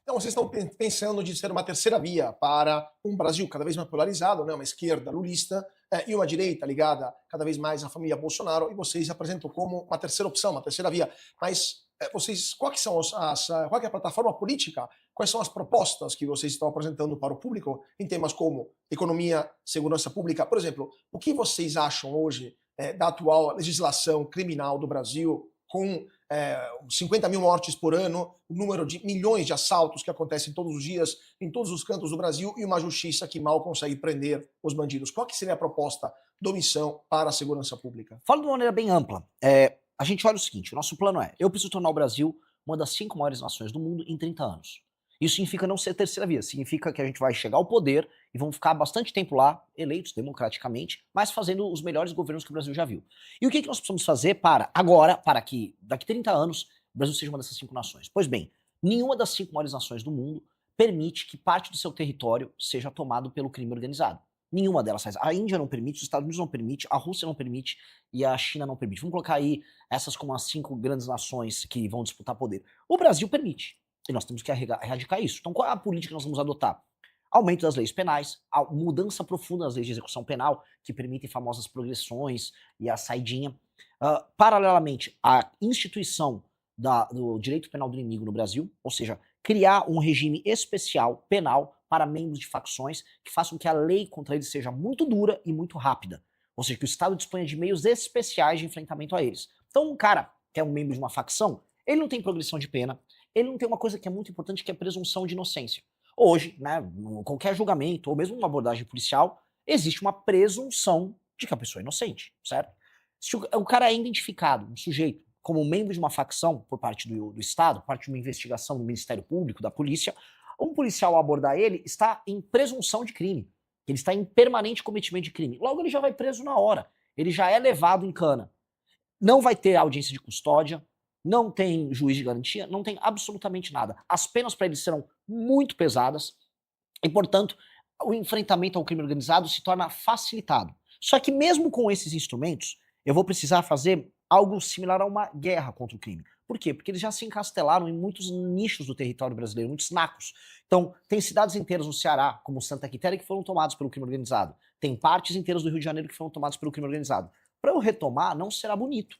Então, vocês estão pensando de ser uma terceira via para um Brasil cada vez mais polarizado, né? Uma esquerda lulista e uma direita ligada cada vez mais à família Bolsonaro, e vocês apresentam como uma terceira opção, uma terceira via. Mas vocês, qual que são qual que é a plataforma política? Quais são as propostas que vocês estão apresentando para o público em temas como economia, segurança pública? Por exemplo, o que vocês acham hoje da atual legislação criminal do Brasil com 50 mil mortes por ano, o número de milhões de assaltos que acontecem todos os dias em todos os cantos do Brasil e uma justiça que mal consegue prender os bandidos? Qual que seria a proposta do Missão para a segurança pública? Falo de uma maneira bem ampla. A gente olha o seguinte, o nosso plano é, eu preciso tornar o Brasil uma das 5 maiores nações do mundo em 30 anos. Isso significa não ser terceira via, significa que a gente vai chegar ao poder e vamos ficar bastante tempo lá, eleitos democraticamente, mas fazendo os melhores governos que o Brasil já viu. E o que nós precisamos fazer para, agora, para que daqui 30 anos o Brasil seja uma dessas 5 nações? Pois bem, nenhuma das 5 maiores nações do mundo permite que parte do seu território seja tomado pelo crime organizado. Nenhuma delas faz. A Índia não permite, os Estados Unidos não permite, a Rússia não permite e a China não permite. Vamos colocar aí essas como as 5 grandes nações que vão disputar poder. O Brasil permite. E nós temos que erradicar isso. Então, qual é a política que nós vamos adotar? Aumento das leis penais, a mudança profunda das leis de execução penal, que permitem famosas progressões e a saidinha. Paralelamente, a instituição do direito penal do inimigo no Brasil, ou seja, criar um regime especial penal para membros de facções que façam que a lei contra eles seja muito dura e muito rápida. Ou seja, que o Estado disponha de meios especiais de enfrentamento a eles. Então, um cara que é um membro de uma facção, ele não tem progressão de pena, ele não tem uma coisa que é muito importante, que é a presunção de inocência. Hoje, né, qualquer julgamento, ou mesmo uma abordagem policial, existe uma presunção de que a pessoa é inocente, certo? Se o cara é identificado, um sujeito, como membro de uma facção por parte do Estado, parte de uma investigação do Ministério Público, da polícia, um policial ao abordar ele está em presunção de crime. Ele está em permanente cometimento de crime. Logo, ele já vai preso na hora. Ele já é levado em cana. Não vai ter audiência de custódia, não tem juiz de garantia, não tem absolutamente nada. As penas para ele serão muito pesadas e, portanto, o enfrentamento ao crime organizado se torna facilitado. Só que mesmo com esses instrumentos, eu vou precisar fazer algo similar a uma guerra contra o crime. Por quê? Porque eles já se encastelaram em muitos nichos do território brasileiro, muitos nacos. Então, tem cidades inteiras no Ceará, como Santa Quitéria, que foram tomadas pelo crime organizado. Tem partes inteiras do Rio de Janeiro que foram tomadas pelo crime organizado. Para eu retomar, não será bonito.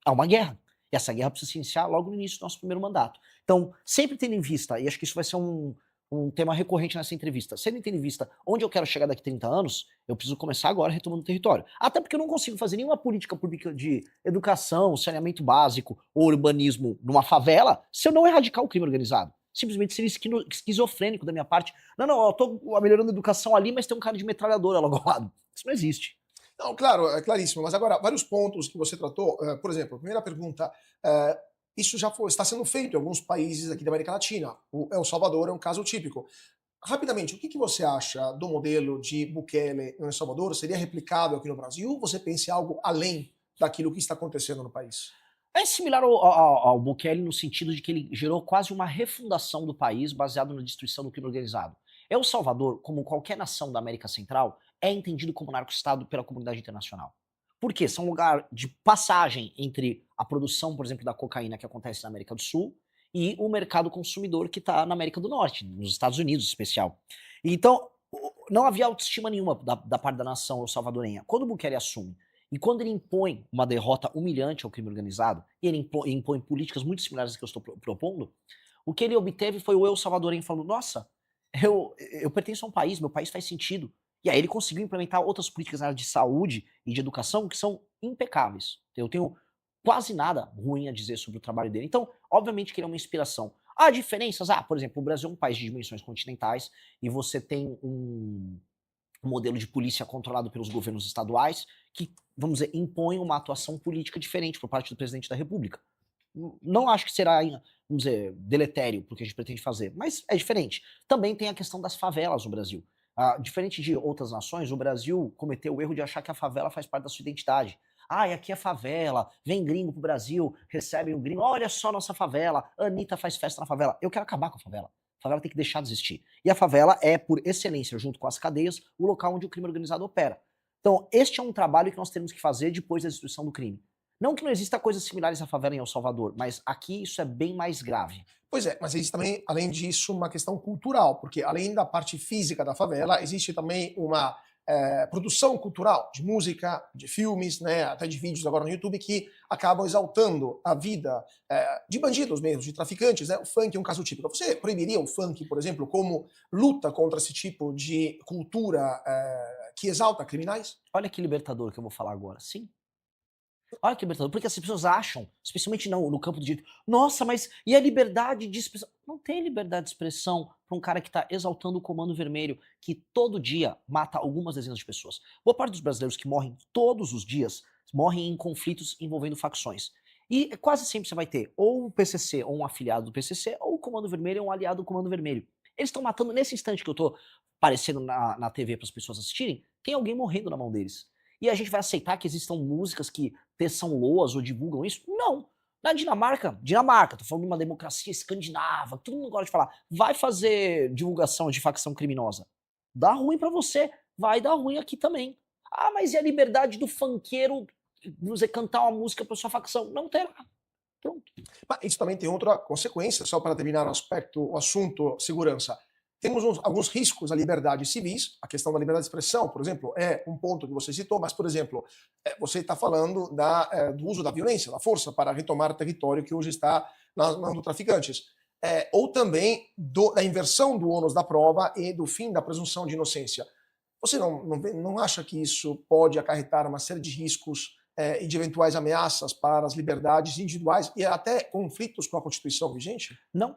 É uma guerra. E essa guerra precisa se iniciar logo no início do nosso primeiro mandato. Então, sempre tendo em vista, e acho que isso vai ser um tema recorrente nessa entrevista, sempre tendo em vista onde eu quero chegar daqui a 30 anos, eu preciso começar agora retomando o território. Até porque eu não consigo fazer nenhuma política pública de educação, saneamento básico ou urbanismo numa favela se eu não erradicar o crime organizado. Simplesmente seria esquizofrênico da minha parte. Não, eu tô melhorando a educação ali, mas tem um cara de metralhadora logo ao lado. Isso não existe. Não, claro, é claríssimo. Mas agora, vários pontos que você tratou, por exemplo, a primeira pergunta, isso já está sendo feito em alguns países aqui da América Latina. O El Salvador é um caso típico. Rapidamente, o que você acha do modelo de Bukele no El Salvador? Seria replicado aqui no Brasil? Ou você pensa em algo além daquilo que está acontecendo no país? É similar ao Bukele no sentido de que ele gerou quase uma refundação do país baseado na destruição do crime organizado. El Salvador, como qualquer nação da América Central, é entendido como narco-estado pela comunidade internacional. Por quê? São um lugar de passagem entre a produção, por exemplo, da cocaína que acontece na América do Sul e o mercado consumidor que está na América do Norte, nos Estados Unidos em especial. Então, não havia autoestima nenhuma da parte da nação salvadorenha. Quando o Bukele assume e quando ele impõe uma derrota humilhante ao crime organizado, e ele impõe políticas muito similares às que eu estou propondo, o que ele obteve foi o El Salvadorenho falando, nossa, eu pertenço a um país, meu país faz sentido. E aí ele conseguiu implementar outras políticas na área de saúde e de educação que são impecáveis. Eu tenho quase nada ruim a dizer sobre o trabalho dele. Então, obviamente que ele é uma inspiração. Há diferenças? Por exemplo, o Brasil é um país de dimensões continentais e você tem um modelo de polícia controlado pelos governos estaduais que, vamos dizer, impõe uma atuação política diferente por parte do presidente da República. Não acho que será, vamos dizer, deletério porque a gente pretende fazer, mas é diferente. Também tem a questão das favelas no Brasil. Diferente de outras nações, o Brasil cometeu o erro de achar que a favela faz parte da sua identidade. E aqui é favela, vem gringo pro Brasil, recebe um gringo, olha só nossa favela, a Anitta faz festa na favela. Eu quero acabar com a favela. A favela tem que deixar de existir. E a favela é, por excelência, junto com as cadeias, o local onde o crime organizado opera. Então, este é um trabalho que nós temos que fazer depois da destruição do crime. Não que não exista coisas similares à favela em El Salvador, mas aqui isso é bem mais grave. Pois é, mas existe também, além disso, uma questão cultural, porque além da parte física da favela, existe também uma produção cultural de música, de filmes, né, até de vídeos agora no YouTube que acabam exaltando a vida de bandidos mesmo, de traficantes. Né? O funk é um caso típico. Você proibiria o funk, por exemplo, como luta contra esse tipo de cultura que exalta criminais? Olha que libertador que eu vou falar agora. Sim. Olha que libertador, porque as pessoas acham, especialmente no campo do direito, nossa, mas e a liberdade de expressão? Não tem liberdade de expressão para um cara que está exaltando o Comando Vermelho, que todo dia mata algumas dezenas de pessoas. Boa parte dos brasileiros que morrem todos os dias morrem em conflitos envolvendo facções. E quase sempre você vai ter ou o PCC ou um afiliado do PCC, ou o Comando Vermelho ou um aliado do Comando Vermelho. Eles estão matando nesse instante que eu estou aparecendo na TV para as pessoas assistirem, tem alguém morrendo na mão deles. E a gente vai aceitar que existam músicas que teçam loas ou divulgam isso? Não. Na Dinamarca, tô falando de uma democracia escandinava, todo mundo gosta de falar, vai fazer divulgação de facção criminosa. Dá ruim pra você, vai dar ruim aqui também. Ah, mas e a liberdade do funkeiro, vamos dizer, cantar uma música pra sua facção? Não terá. Pronto. Mas isso também tem outra consequência, só para terminar o assunto segurança. Temos alguns riscos à liberdade civis, a questão da liberdade de expressão, por exemplo, é um ponto que você citou, mas, por exemplo, você está falando do uso da violência, da força para retomar território que hoje está nas mãos dos traficantes. Ou também da inversão do ônus da prova e do fim da presunção de inocência. Você não acha que isso pode acarretar uma série de riscos e de eventuais ameaças para as liberdades individuais e até conflitos com a Constituição vigente? Não,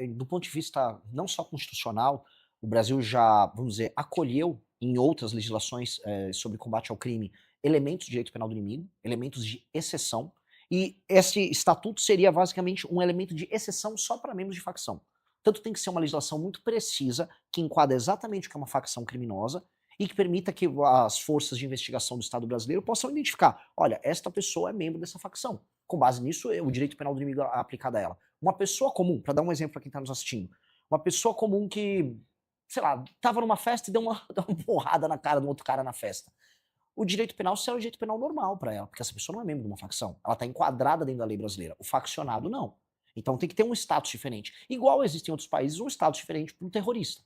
do ponto de vista não só constitucional, o Brasil já, vamos dizer, acolheu em outras legislações sobre combate ao crime elementos de direito penal do inimigo, elementos de exceção, e esse estatuto seria basicamente um elemento de exceção só para membros de facção. Tanto tem que ser uma legislação muito precisa, que enquadra exatamente o que é uma facção criminosa, e que permita que as forças de investigação do Estado brasileiro possam identificar, olha, esta pessoa é membro dessa facção. Com base nisso, o direito penal do inimigo é aplicado a ela. Uma pessoa comum, para dar um exemplo para quem está nos assistindo, uma pessoa comum que, sei lá, estava numa festa e deu uma, deu uma porrada na cara de um outro cara na festa. O direito penal será o direito penal normal para ela, porque essa pessoa não é membro de uma facção. Ela está enquadrada dentro da lei brasileira. O faccionado não. Então tem que ter um status diferente. Igual existe em outros países um status diferente para um terrorista.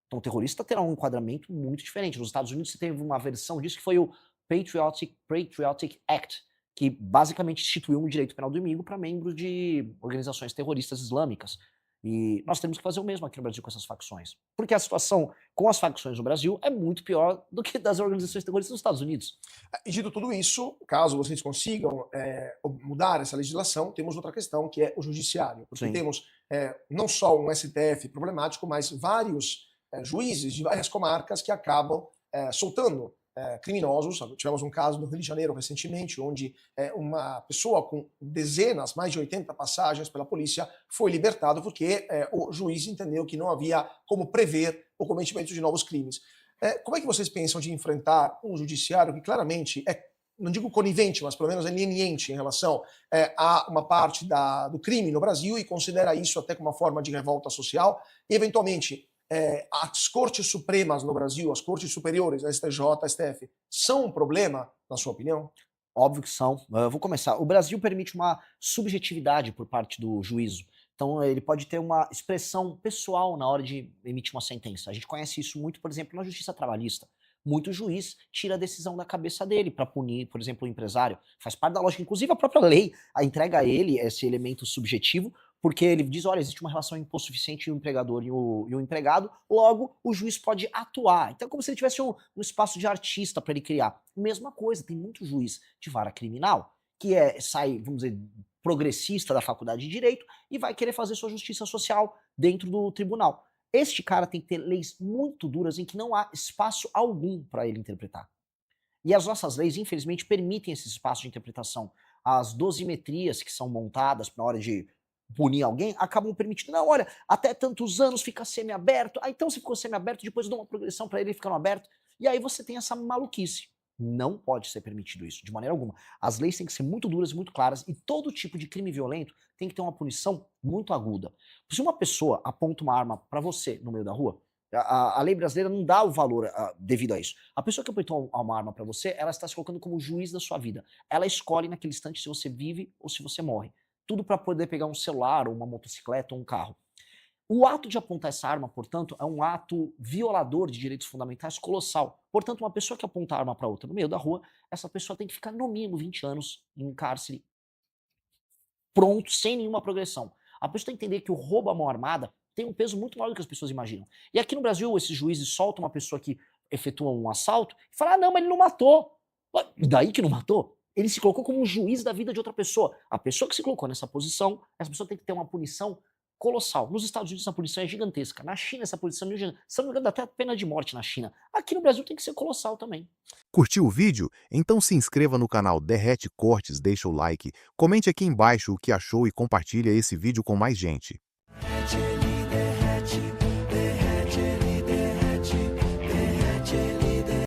Então o terrorista terá um enquadramento muito diferente. Nos Estados Unidos você teve uma versão disso que foi o Patriotic Act, que basicamente instituiu um direito penal do inimigo para membros de organizações terroristas islâmicas. E nós temos que fazer o mesmo aqui no Brasil com essas facções. Porque a situação com as facções no Brasil é muito pior do que das organizações terroristas nos Estados Unidos. E dito tudo isso, caso vocês consigam mudar essa legislação, temos outra questão que é o judiciário. Porque Sim. temos não só um STF problemático, mas vários juízes de várias comarcas que acabam soltando criminosos. Tivemos um caso no Rio de Janeiro recentemente, onde uma pessoa com dezenas, mais de 80 passagens pela polícia, foi libertado porque o juiz entendeu que não havia como prever o cometimento de novos crimes. Como é que vocês pensam de enfrentar um judiciário que claramente não digo conivente, mas pelo menos é leniente em relação a uma parte do crime no Brasil e considera isso até como uma forma de revolta social e, eventualmente, as cortes supremas no Brasil, as cortes superiores, a STJ, a STF, são um problema, na sua opinião? Óbvio que são. Eu vou começar. O Brasil permite uma subjetividade por parte do juízo. Então, ele pode ter uma expressão pessoal na hora de emitir uma sentença. A gente conhece isso muito, por exemplo, na justiça trabalhista. Muito juiz tira a decisão da cabeça dele para punir, por exemplo, o empresário. Faz parte da lógica, inclusive a própria lei entrega a ele esse elemento subjetivo, porque ele diz, olha, existe uma relação hipossuficiente entre o empregador e o empregado, logo o juiz pode atuar. Então é como se ele tivesse um espaço de artista para ele criar. Mesma coisa, tem muito juiz de vara criminal que sai, vamos dizer, progressista da faculdade de Direito e vai querer fazer sua justiça social dentro do tribunal. Este cara tem que ter leis muito duras em que não há espaço algum para ele interpretar. E as nossas leis, infelizmente, permitem esse espaço de interpretação. As dosimetrias que são montadas na hora de punir alguém acabam permitindo, não, olha, até tantos anos fica semi-aberto, então se ficou semi-aberto, depois eu dou uma progressão para ele ficando aberto, e aí você tem essa maluquice. Não pode ser permitido isso, de maneira alguma. As leis têm que ser muito duras e muito claras, e todo tipo de crime violento tem que ter uma punição muito aguda. Se uma pessoa aponta uma arma para você no meio da rua, A lei brasileira não dá o valor devido a isso. A pessoa que apontou uma arma para você, ela está se colocando como juiz da sua vida. Ela escolhe naquele instante se você vive ou se você morre. Tudo para poder pegar um celular, ou uma motocicleta, ou um carro. O ato de apontar essa arma, portanto, é um ato violador de direitos fundamentais colossal. Portanto, uma pessoa que aponta a arma para outra no meio da rua, essa pessoa tem que ficar no mínimo 20 anos em cárcere, pronto, sem nenhuma progressão. A pessoa tem que entender que o roubo à mão armada tem um peso muito maior do que as pessoas imaginam. E aqui no Brasil, esses juízes soltam uma pessoa que efetua um assalto e fala: ah, não, mas ele não matou. E daí que não matou? Ele se colocou como um juiz da vida de outra pessoa. A pessoa que se colocou nessa posição, essa pessoa tem que ter uma punição colossal. Nos Estados Unidos essa punição é gigantesca. Na China essa punição é gigantesca. Se não me engano, dá até pena de morte na China. Aqui no Brasil tem que ser colossal também. Curtiu o vídeo? Então se inscreva no canal Derrete Cortes, deixa o like, comente aqui embaixo o que achou e compartilha esse vídeo com mais gente.